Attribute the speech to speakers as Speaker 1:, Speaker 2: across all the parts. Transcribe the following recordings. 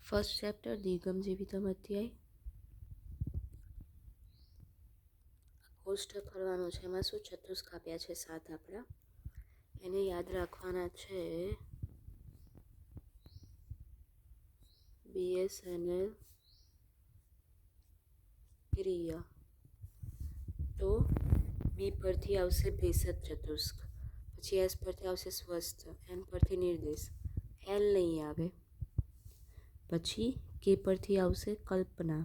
Speaker 1: First chapter દીર્ઘમ જીવિતમ અધ્યાય. કોષ્ટક કરવાનું છે. એમાં શું ચતુષ્ક આપ્યા છે 7 આપણા, એને યાદ રાખવાના છે. BSNL ક્રિયા તો બી પરથી આવશે ભેષજ ચતુષ્ક, પછી એસ પરથી આવશે સ્વસ્થ, એન પરથી નિર્દેશ, એલ નહીં આવે. પછી કે પરથી આવશે કલ્પના,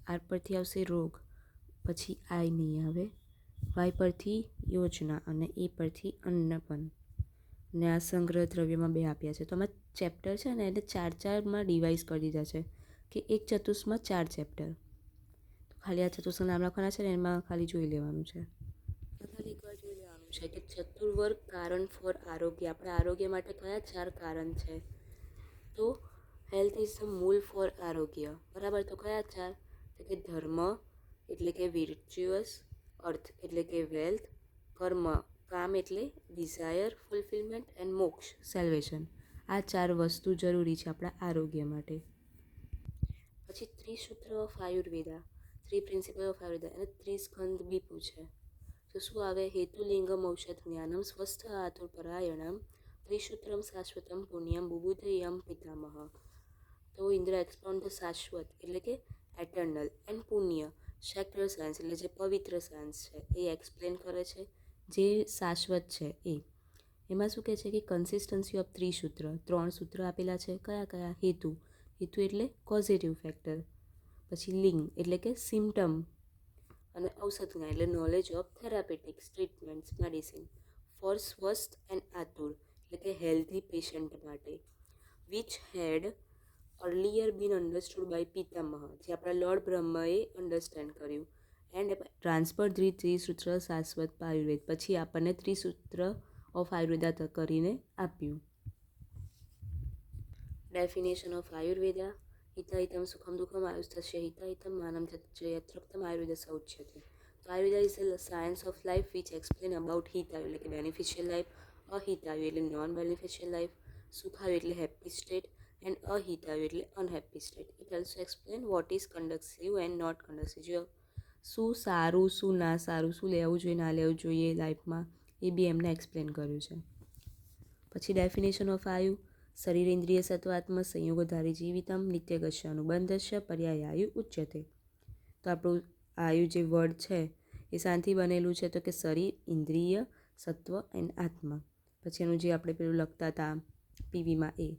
Speaker 1: આર પરથી આવશે રોગ, પછી આઈ નહીં આવે. વાય પરથી યોજના અને એ પરથી અન્નપન. ને આ સંગ્રહ દ્રવ્યમાં 2 આપ્યા છે. તો આમાં ચેપ્ટર છે ને એને 4-4માં ડિવાઇઝ કરી દીધા છે કે એક ચતુષ્કમાં 4 ચેપ્ટર. તો ખાલી આ ચતુષ્ક નામ લખવાના છે ને એમાં ખાલી જોઈ લેવાનું છે. ખાલી એકવાર જોઈ લેવાનું છે કે ચતુર્વર્ગ કારણ ફોર આરોગ્ય. આપણા આરોગ્ય માટે કયા 4 કારણ છે? તો હેલ્થ ઇઝ ધ મૂલ ફોર આરોગ્ય. બરાબર. તો કયા 4? તો કે ધર્મ એટલે કે વિર્ચ્યુઅસ, અર્થ એટલે કે વેલ્થ, કર્મ કામ એટલે ડિઝાયર ફુલફિલમેન્ટ, એન્ડ મોક્ષ સેલ્વેશન. આ 4 વસ્તુ જરૂરી છે આપણા આરોગ્ય માટે. પછી ત્રિસૂત્ર of Ayurveda, 3 principle of Ayurveda અને ત્રિસ્કંદ બી પૂછે. તો શું આવે? હેતુલિંગમ ઔષધ જ્ઞાનમ સ્વસ્થ આતુર પરાયણમ ત્રિસૂત્રમ શાશ્વતમ પુણ્યમ બુબુધયમ પિતામહ. તો ઇન્દ્ર એક્સપ્લોન્ડ ધ શાશ્વત એટલે કે એટર્નલ, એન્ડ પુણ્ય સેક્ટર સાયન્સ એટલે જે પવિત્ર સાયન્સ છે એ એક્સપ્લેન કરે છે જે શાશ્વત છે એ. એમાં શું કહે છે કે કન્સિસ્ટન્સી ઓફ ત્રિસૂત્ર, 3 સૂત્ર આપેલા છે. કયા કયા? હેતુ, હેતુ એટલે કોઝેટિવ ફેક્ટર. પછી લિંગ એટલે કે સિમ્ટમ, અને ઔષધ જ્ઞાન એટલે knowledge of therapeutics, treatments, medicine for સ્વસ્થ એન્ડ આતુર એટલે કે હેલ્ધી પેશન્ટ માટે. Which had earlier been understood by પિતામહ, જે આપણા લોર્ડ બ્રહ્માએ અન્ડરસ્ટેન્ડ કર્યું. એન્ડ ટ્રાન્સફર ત્રિસૂત્ર શાશ્વત આયુર્વેદ, પછી આપણને ત્રિસૂત્ર ઓફ આયુર્વેદા કરીને આપ્યું. Definition of Ayurveda. હિતાહિતમ સુખમ દુઃખમ આયુસ્તસ્ય હિતાહિતમ માનમ યત્રક્તમ આયુર્વેદ સૌચ્યતે. તો Ayurveda is the science of life which explain about હિતાયુ એટલે કે બેનિફિશિયલ લાઈફ, અહિતાયુ એટલે નોન બેનિફિશિયલ લાઈફ, સુખાયુ એટલે હેપી સ્ટેટ, એન્ડ અહિતાયુ એટલે unhappy state. It also explain what is conducive and not conducive. શું સારું, શું ના સારું, શું લેવું જોઈએ, ના લેવું જોઈએ લાઈફમાં, એ બી એમને એક્સપ્લેન કર્યું છે. પછી ડેફિનેશન ઓફ આયુ. શરીર ઇન્દ્રિય સત્વાત્મ સંયોગધારી જીવિતમ નિત્યગસ્ય અનુબંધસ્ય પર્યાય આયુ ઉચ્યતે. તો આપણું આયુ જે વર્ડ છે એ શાંતિ બનેલું છે. તો કે શરીર, ઇન્દ્રિય, સત્વ એન્ડ આત્મા. પછી એનું જે આપણે પેલું લખતા હતા પીવીમાં એ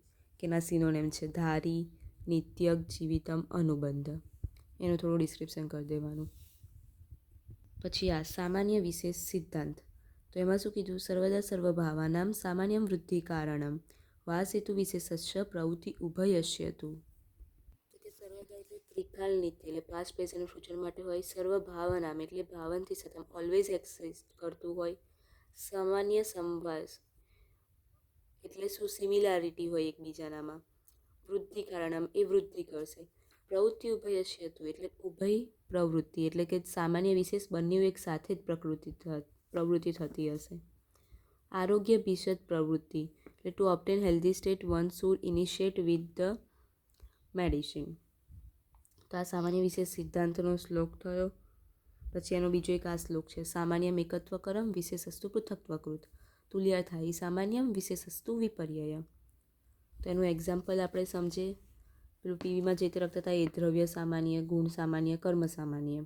Speaker 1: કે ના સિનોનેમ છે ધારી, નિત્યગ, જીવિતમ, અનુબંધ. એનું થોડું ડિસ્ક્રિપ્શન કરી દેવાનું. પછી આ સામાન્ય વિશેષ સિદ્ધાંત. તો એમાં શું કીધું? સર્વદા સર્વભાવાનામ સામાન્યમ વૃદ્ધિ કારણમ વાસ હેતુ વિશેષસ્ય પ્રવૃત્તિ ઉભયસ્યતુ. તો કે સર્વદા એટલે ત્રિકાલ નિત્ય એટલે પાસ્ટ પ્રેઝન્ટ ફ્યુચર માટે હોય. સર્વભાવનામ એટલે ભાવનથી સતમ ઓલવેઝ એક્ઝિસ્ટ કરતું હોય. સામાન્ય સંવાસ એટલે શું? સિમિલારિટી હોય એકબીજાનામાં. વૃદ્ધિ કારણમ એ વૃદ્ધિ કરશે. પ્રવૃત્તિ ઉભયસ્યતુ એટલે ઉભય પ્રવૃત્તિ એટલે કે સામાન્ય વિશેષ બંને એક સાથે જ પ્રવૃત્તિ થતી હશે. આરોગ્ય ભિષદ પ્રવૃત્તિ એટલે to obtain healthy state one should initiate with the medicine. તો આ સામાન્ય વિશેષ સિદ્ધાંતનો શ્લોક થયો. પછી એનો બીજો એક આ શ્લોક છે. સામાન્યમ એકત્વકરમ વિશેષસ્તુ પૃથક્ત્વકૃત તુલ્યાર્થાહિ સામાન્યમ વિશેષસ્તુ વિપર્યય. તો એનું એક્ઝામ્પલ આપણે સમજીએ. પેલું પીવીમાં જે તે લખતા હતા એ દ્રવ્ય સામાન્ય, ગુણ સામાન્ય, કર્મ સામાન્ય.